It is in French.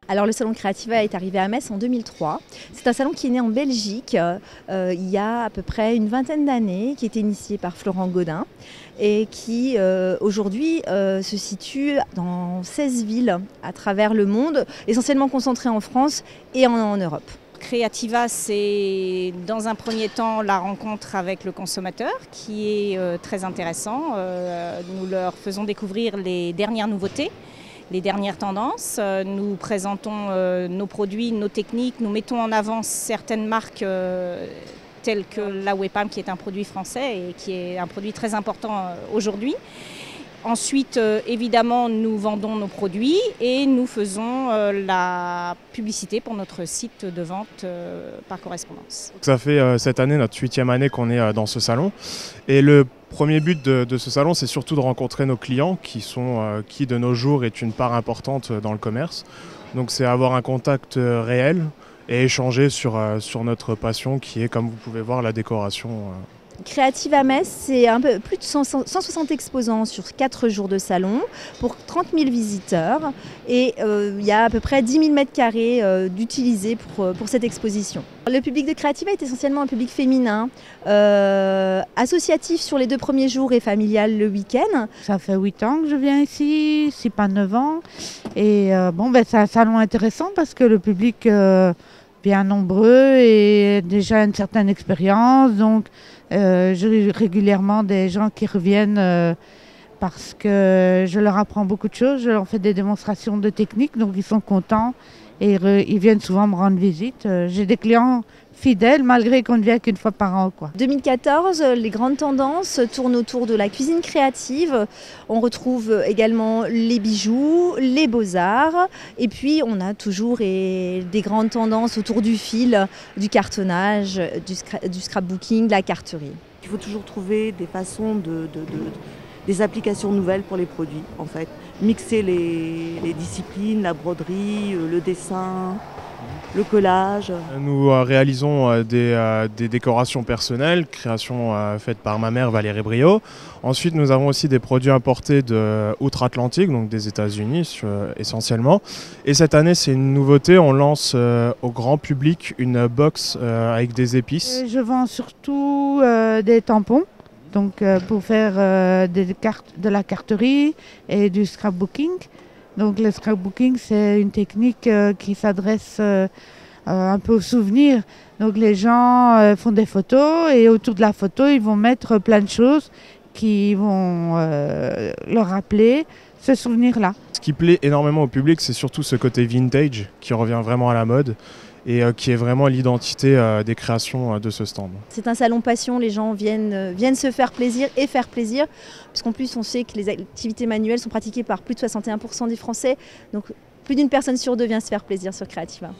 Alors le salon Creativa est arrivé à Metz en 2003. C'est un salon qui est né en Belgique il y a à peu près une vingtaine d'années, qui a été initié par Florent Gaudin et qui aujourd'hui se situe dans 16 villes à travers le monde, essentiellement concentré en France et en Europe. Creativa, c'est dans un premier temps la rencontre avec le consommateur qui est très intéressant. Nous leur faisons découvrir les dernières nouveautés, les dernières tendances. Nous présentons nos produits, nos techniques, nous mettons en avant certaines marques telles que la Wepam qui est un produit français et qui est un produit très important aujourd'hui. Ensuite, évidemment, nous vendons nos produits et nous faisons la publicité pour notre site de vente par correspondance. Ça fait cette année notre 8e année qu'on est dans ce salon. Et le premier but de ce salon, c'est surtout de rencontrer nos clients qui de nos jours est une part importante dans le commerce. Donc c'est avoir un contact réel et échanger sur notre passion qui est, comme vous pouvez voir, la décoration. Creativa Metz, c'est un peu plus de 160 exposants sur 4 jours de salon pour 30 000 visiteurs et il y a à peu près 10 000 mètres carrés d'utilisés pour cette exposition. Le public de Creativa est essentiellement un public féminin, associatif sur les 2 premiers jours et familial le week-end. Ça fait 8 ans que je viens ici, si pas 9 ans. Et c'est un salon intéressant parce que le public bien nombreux et déjà une certaine expérience. Donc j'ai régulièrement des gens qui reviennent parce que je leur apprends beaucoup de choses. Je leur fais des démonstrations de techniques, donc ils sont contents et ils viennent souvent me rendre visite. J'ai des clients fidèles malgré qu'on ne vient qu'une fois par an. 2014, les grandes tendances tournent autour de la cuisine créative. On retrouve également les bijoux, les beaux-arts et puis on a toujours des grandes tendances autour du fil, du cartonnage, du scrapbooking, de la carterie. Il faut toujours trouver des façons des applications nouvelles pour les produits en fait. Mixer les disciplines, la broderie, le dessin, le collage. Nous réalisons des décorations personnelles, créations faites par ma mère Valérie Brio. Ensuite, nous avons aussi des produits importés d'outre-Atlantique, donc des États-Unis essentiellement. Et cette année, c'est une nouveauté, on lance au grand public une box avec des épices. Je vends surtout des tampons. Donc pour faire de la carterie et du scrapbooking. Donc le scrapbooking, c'est une technique qui s'adresse un peu aux souvenirs. Donc les gens font des photos et autour de la photo, ils vont mettre plein de choses qui vont leur rappeler ce souvenir-là. Ce qui plaît énormément au public, c'est surtout ce côté vintage qui revient vraiment à la mode et qui est vraiment l'identité des créations de ce stand. C'est un salon passion, les gens viennent se faire plaisir et faire plaisir, puisqu'en plus on sait que les activités manuelles sont pratiquées par plus de 61% des Français, donc plus d'une personne sur 2 vient se faire plaisir sur Creativa.